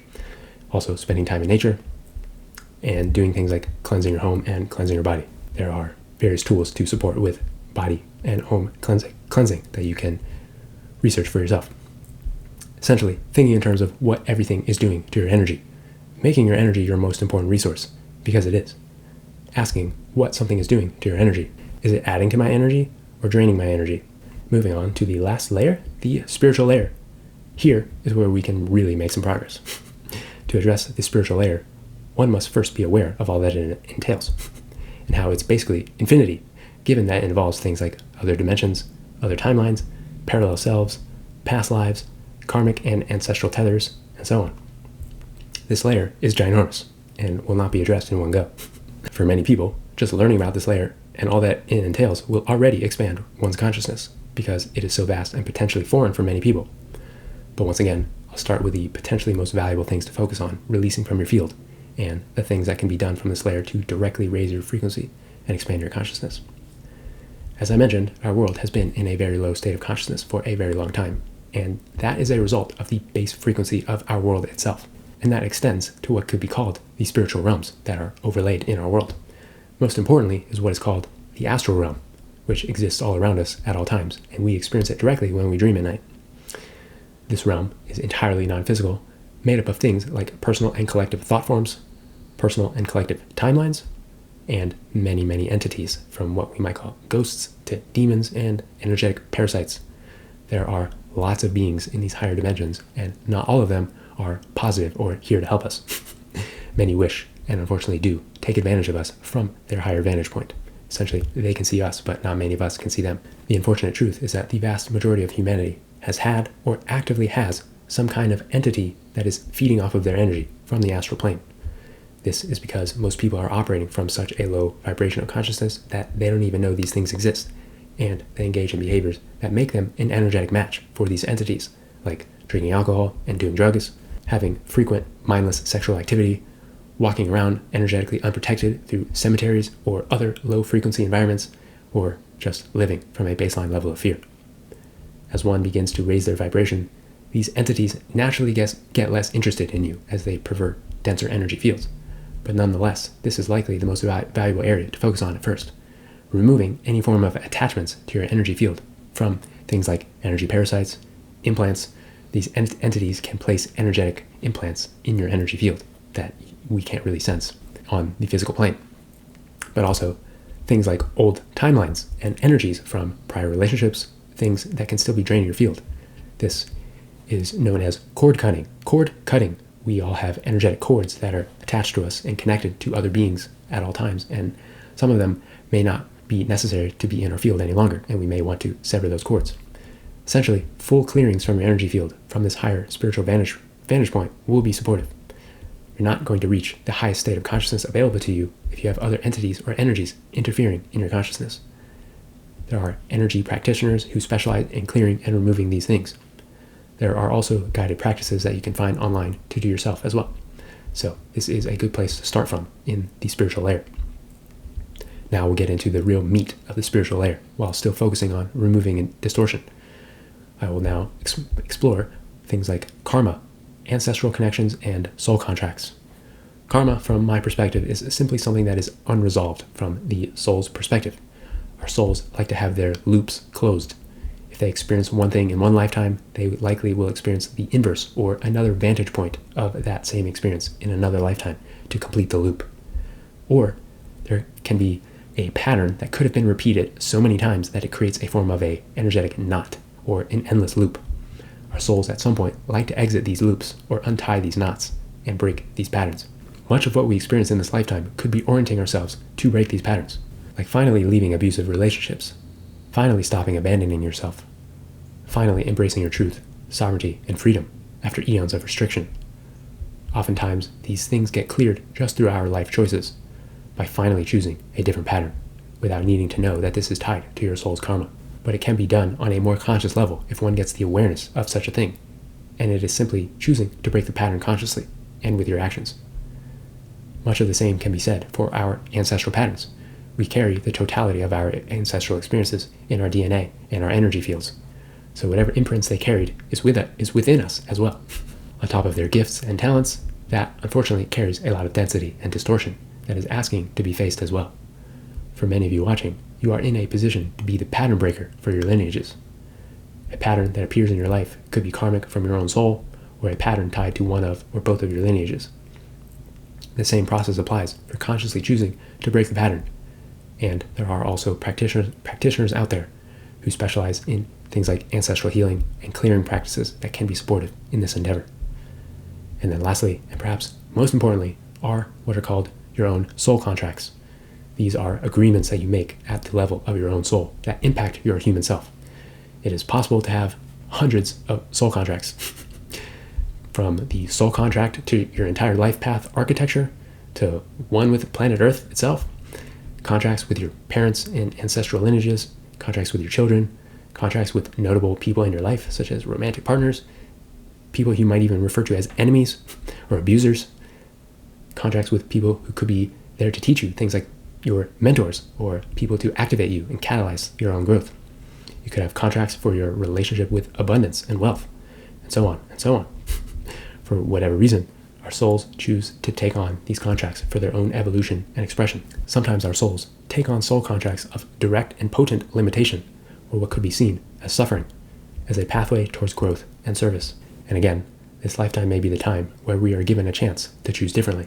Also spending time in nature and doing things like cleansing your home and cleansing your body. There are various tools to support with body and home cleansing that you can research for yourself. Essentially, thinking in terms of what everything is doing to your energy, making your energy your most important resource, because it is. Asking what something is doing to your energy. Is it adding to my energy or draining my energy? Moving on to the last layer, the spiritual layer. Here is where we can really make some progress. To address the spiritual layer, one must first be aware of all that it entails, and how it's basically infinity, given that it involves things like other dimensions, other timelines, parallel selves, past lives, karmic and ancestral tethers, and so on. This layer is ginormous and will not be addressed in one go. For many people, just learning about this layer and all that it entails will already expand one's consciousness, because it is so vast and potentially foreign for many people. But once again, I'll start with the potentially most valuable things to focus on releasing from your field, and the things that can be done from this layer to directly raise your frequency and expand your consciousness. As I mentioned, our world has been in a very low state of consciousness for a very long time, and that is a result of the base frequency of our world itself, and that extends to what could be called the spiritual realms that are overlaid in our world. Most importantly is what is called the astral realm, which exists all around us at all times, and we experience it directly when we dream at night. This realm is entirely non-physical, made up of things like personal and collective thought forms, personal and collective timelines, and many, many entities, from what we might call ghosts to demons and energetic parasites. There are lots of beings in these higher dimensions, and not all of them are positive or here to help us. Many wish, and unfortunately do, take advantage of us from their higher vantage point. Essentially, they can see us, but not many of us can see them. The unfortunate truth is that the vast majority of humanity has had, or actively has, some kind of entity that is feeding off of their energy from the astral plane. This is because most people are operating from such a low vibration of consciousness that they don't even know these things exist, and they engage in behaviors that make them an energetic match for these entities, like drinking alcohol and doing drugs, having frequent mindless sexual activity, walking around energetically unprotected through cemeteries or other low-frequency environments, or just living from a baseline level of fear. As one begins to raise their vibration, these entities naturally get less interested in you as they prefer denser energy fields. But nonetheless, this is likely the most valuable area to focus on at first, removing any form of attachments to your energy field from things like energy parasites, implants. These entities can place energetic implants in your energy field that we can't really sense on the physical plane. But also things like old timelines and energies from prior relationships, things that can still be draining your field. This is known as cord cutting. Cord cutting. We all have energetic cords that are attached to us and connected to other beings at all times, and some of them may not be necessary to be in our field any longer, and we may want to sever those cords. Essentially, full clearings from your energy field from this higher spiritual vantage point will be supportive. You're not going to reach the highest state of consciousness available to you if you have other entities or energies interfering in your consciousness. There are energy practitioners who specialize in clearing and removing these things. There are also guided practices that you can find online to do yourself as well. So this is a good place to start from in the spiritual layer. Now we'll get into the real meat of the spiritual layer while still focusing on removing distortion. I will now explore things like karma, ancestral connections, and soul contracts. Karma, from my perspective, is simply something that is unresolved from the soul's perspective. Our souls like to have their loops closed. If they experience one thing in one lifetime, they likely will experience the inverse or another vantage point of that same experience in another lifetime to complete the loop. Or there can be a pattern that could have been repeated so many times that it creates a form of a energetic knot or an endless loop. Our souls at some point like to exit these loops or untie these knots and break these patterns. Much of what we experience in this lifetime could be orienting ourselves to break these patterns, like finally leaving abusive relationships, finally stopping abandoning yourself, finally embracing your truth, sovereignty, and freedom after eons of restriction. Oftentimes, these things get cleared just through our life choices, by finally choosing a different pattern, without needing to know that this is tied to your soul's karma. But it can be done on a more conscious level if one gets the awareness of such a thing, and it is simply choosing to break the pattern consciously and with your actions. Much of the same can be said for our ancestral patterns. We carry the totality of our ancestral experiences in our DNA and our energy fields. So whatever imprints they carried is within us as well. On top of their gifts and talents, that unfortunately carries a lot of density and distortion that is asking to be faced as well. For many of you watching, you are in a position to be the pattern breaker for your lineages. A pattern that appears in your life could be karmic from your own soul, or a pattern tied to one of or both of your lineages. The same process applies for consciously choosing to break the pattern. And there are also practitioners out there who specialize in things like ancestral healing and clearing practices that can be supportive in this endeavor. And then lastly, and perhaps most importantly, are what are called your own soul contracts. These are agreements that you make at the level of your own soul that impact your human self. It is possible to have hundreds of soul contracts, from the soul contract to your entire life path architecture, to one with planet Earth itself, contracts with your parents and ancestral lineages, contracts with your children, contracts with notable people in your life, such as romantic partners, people you might even refer to as enemies or abusers, contracts with people who could be there to teach you things like your mentors or people to activate you and catalyze your own growth. You could have contracts for your relationship with abundance and wealth, and so on and so on. For whatever reason, our souls choose to take on these contracts for their own evolution and expression. Sometimes our souls take on soul contracts of direct and potent limitation, or what could be seen as suffering, as a pathway towards growth and service. And again, this lifetime may be the time where we are given a chance to choose differently,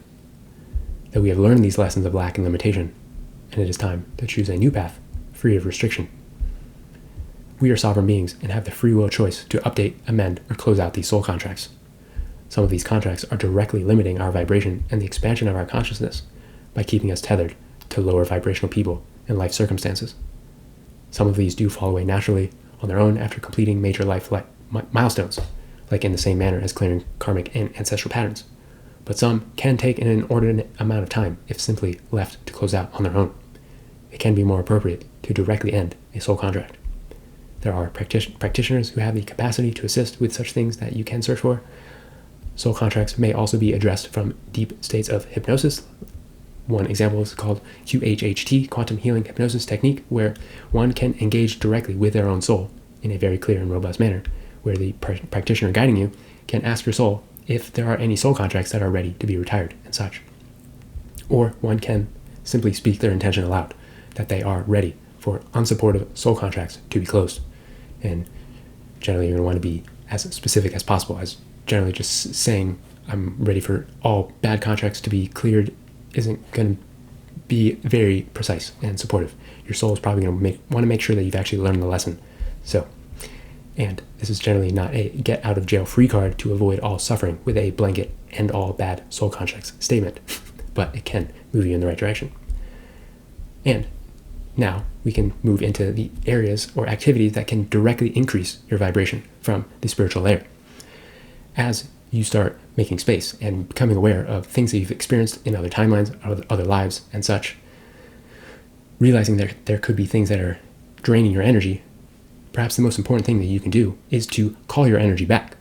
that we have learned these lessons of lack and limitation, and it is time to choose a new path, free of restriction. We are sovereign beings and have the free will choice to update, amend, or close out these soul contracts. Some of these contracts are directly limiting our vibration and the expansion of our consciousness by keeping us tethered to lower vibrational people and life circumstances. Some of these do fall away naturally on their own after completing major life milestones, like in the same manner as clearing karmic and ancestral patterns. But some can take an inordinate amount of time if simply left to close out on their own. It can be more appropriate to directly end a soul contract. There are practitioners who have the capacity to assist with such things that you can search for. Soul contracts may also be addressed from deep states of hypnosis. One example is called QHHT, Quantum Healing Hypnosis Technique, where one can engage directly with their own soul in a very clear and robust manner, where the practitioner guiding you can ask your soul if there are any soul contracts that are ready to be retired and such. Or one can simply speak their intention aloud, that they are ready for unsupportive soul contracts to be closed. And generally you're going to want to be as specific as possible, as generally just saying I'm ready for all bad contracts to be cleared isn't going to be very precise and supportive. Your soul is probably going to want to make sure that you've actually learned the lesson. So, and this is generally not a get out of jail free card to avoid all suffering with a blanket end all bad soul contracts statement, but it can move you in the right direction. And now we can move into the areas or activities that can directly increase your vibration from the spiritual layer. As you start making space and becoming aware of things that you've experienced in other timelines, other lives and such, realizing that there could be things that are draining your energy, perhaps the most important thing that you can do is to call your energy back.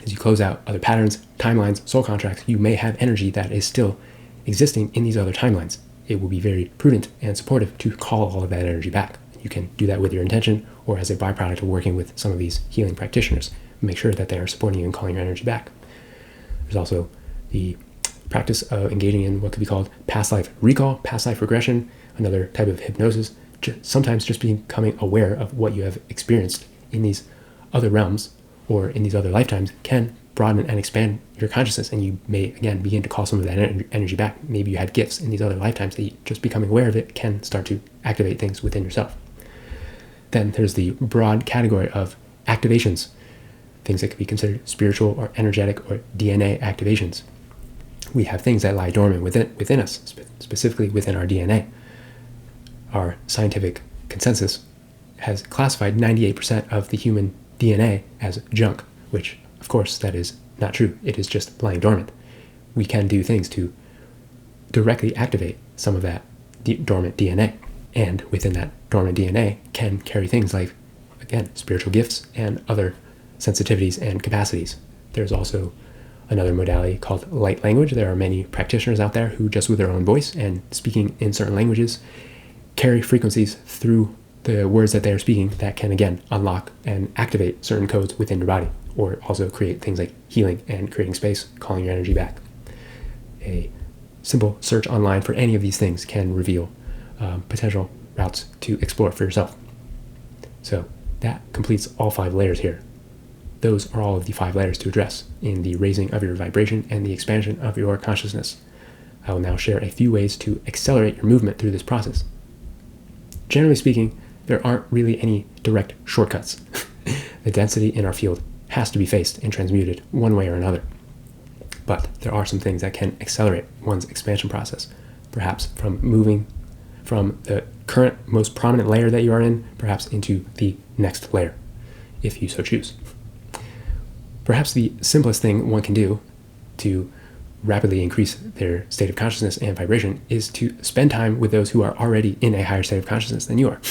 As you close out other patterns, timelines, soul contracts, you may have energy that is still existing in these other timelines. It will be very prudent and supportive to call all of that energy back. You can do that with your intention or as a byproduct of working with some of these healing practitioners. Make sure that they are supporting you and calling your energy back. There's also the practice of engaging in what could be called past life recall, past life regression, another type of hypnosis. Sometimes just becoming aware of what you have experienced in these other realms or in these other lifetimes can broaden and expand your consciousness, and you may again begin to call some of that energy back. Maybe you had gifts in these other lifetimes that just becoming aware of it can start to activate things within yourself. Then there's the broad category of activations, things that could be considered spiritual or energetic or DNA activations. We have things that lie dormant within us, specifically within our DNA. Our scientific consensus has classified 98% of the human DNA as junk, which, of course, that is not true. It is just lying dormant. We can do things to directly activate some of that dormant DNA. And within that dormant DNA can carry things like, again, spiritual gifts and other sensitivities and capacities. There's also another modality called light language. There are many practitioners out there who just with their own voice and speaking in certain languages carry frequencies through the words that they are speaking that can again unlock and activate certain codes within your body, or also create things like healing and creating space, calling your energy back. A simple search online for any of these things can reveal potential routes to explore for yourself. So that completes all 5 layers here. Those are all of the 5 layers to address in the raising of your vibration and the expansion of your consciousness. I will now share a few ways to accelerate your movement through this process. Generally speaking, there aren't really any direct shortcuts. The density in our field has to be faced and transmuted one way or another. But there are some things that can accelerate one's expansion process, perhaps from moving from the current most prominent layer that you are in, perhaps into the next layer, if you so choose. Perhaps the simplest thing one can do to rapidly increase their state of consciousness and vibration is to spend time with those who are already in a higher state of consciousness than you are.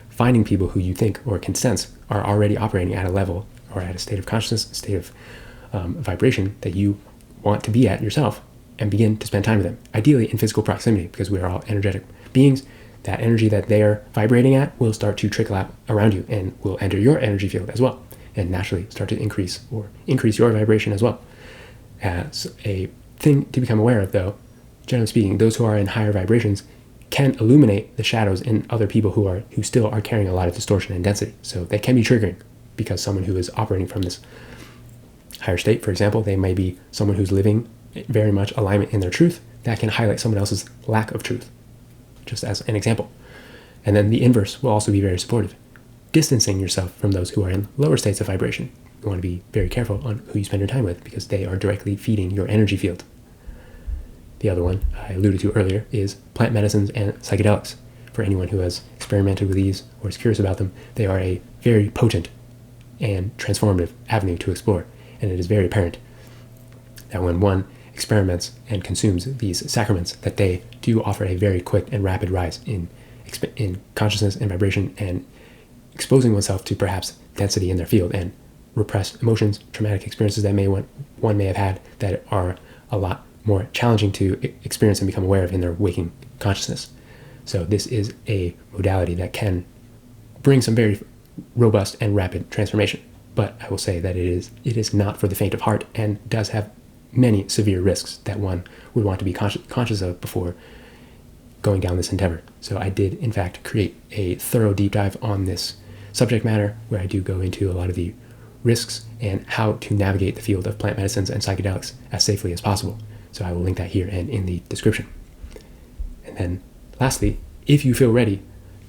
Finding people who you think or can sense are already operating at a level are at a state of consciousness, a state of vibration that you want to be at yourself, and begin to spend time with them, ideally in physical proximity, because we are all energetic beings. That energy that they are vibrating at will start to trickle out around you and will enter your energy field as well, and naturally start to increase your vibration as well. As a thing to become aware of, though, generally speaking, those who are in higher vibrations can illuminate the shadows in other people who still are carrying a lot of distortion and density. So they can be triggering, because someone who is operating from this higher state, for example, they may be someone who's living very much alignment in their truth, that can highlight someone else's lack of truth, just as an example. And then the inverse will also be very supportive, distancing yourself from those who are in lower states of vibration. You want to be very careful on who you spend your time with, because they are directly feeding your energy field. The other one I alluded to earlier is plant medicines and psychedelics. For anyone who has experimented with these or is curious about them, they are a very potent and transformative avenue to explore. And it is very apparent that when one experiments and consumes these sacraments, that they do offer a very quick and rapid rise in consciousness and vibration, and exposing oneself to perhaps density in their field and repressed emotions, traumatic experiences that one may have had that are a lot more challenging to experience and become aware of in their waking consciousness. So this is a modality that can bring some very robust and rapid transformation. But I will say that it is not for the faint of heart, and does have many severe risks that one would want to be conscious of before going down this endeavor. So I did, in fact, create a thorough deep dive on this subject matter, where I do go into a lot of the risks and how to navigate the field of plant medicines and psychedelics as safely as possible. So I will link that here and in the description. And then lastly, if you feel ready,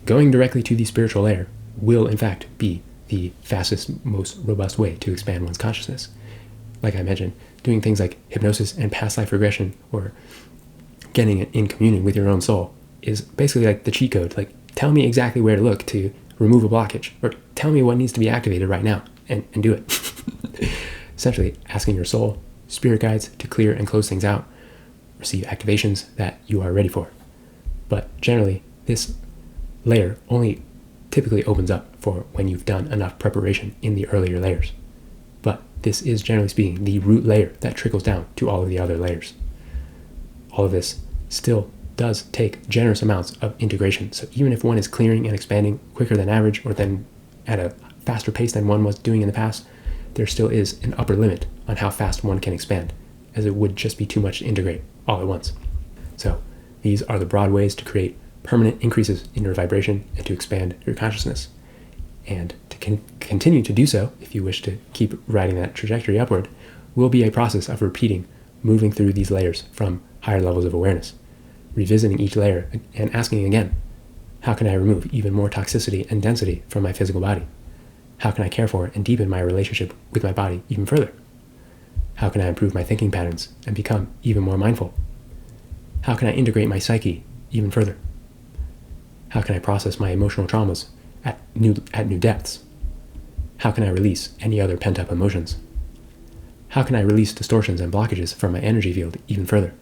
going directly to the spiritual layer will in fact be the fastest, most robust way to expand one's consciousness. Like I mentioned, doing things like hypnosis and past life regression, or getting in communion with your own soul, is basically like the cheat code. Like, tell me exactly where to look to remove a blockage, or tell me what needs to be activated right now, and do it. Essentially, asking your soul, spirit guides to clear and close things out, receive activations that you are ready for. But generally, this layer only typically opens up for when you've done enough preparation in the earlier layers. But this is, generally speaking, the root layer that trickles down to all of the other layers. All of this still does take generous amounts of integration. So even if one is clearing and expanding quicker than average, or then at a faster pace than one was doing in the past, there still is an upper limit on how fast one can expand, as it would just be too much to integrate all at once. So these are the broad ways to create permanent increases in your vibration and to expand your consciousness. And to continue to do so, if you wish to keep riding that trajectory upward, will be a process of repeating, moving through these layers from higher levels of awareness, revisiting each layer and asking again, how can I remove even more toxicity and density from my physical body? How can I care for and deepen my relationship with my body even further? How can I improve my thinking patterns and become even more mindful? How can I integrate my psyche even further? How can I process my emotional traumas at new depths? How can I release any other pent-up emotions? How can I release distortions and blockages from my energy field even further?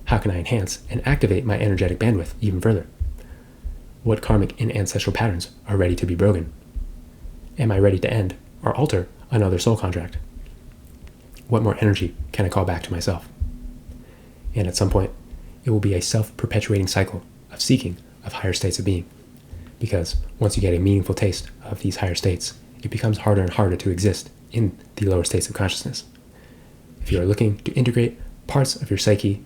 How can I enhance and activate my energetic bandwidth even further? What karmic and ancestral patterns are ready to be broken? Am I ready to end or alter another soul contract? What more energy can I call back to myself? And at some point, it will be a self-perpetuating cycle of seeking of higher states of being. Because once you get a meaningful taste of these higher states, it becomes harder and harder to exist in the lower states of consciousness. If you are looking to integrate parts of your psyche,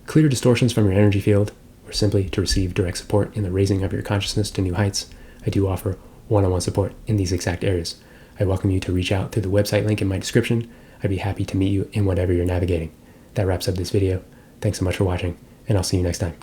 clear distortions from your energy field, or simply to receive direct support in the raising of your consciousness to new heights, I do offer one-on-one support in these exact areas. I welcome you to reach out through the website link in my description. I'd be happy to meet you in whatever you're navigating. That wraps up this video. Thanks so much for watching, and I'll see you next time.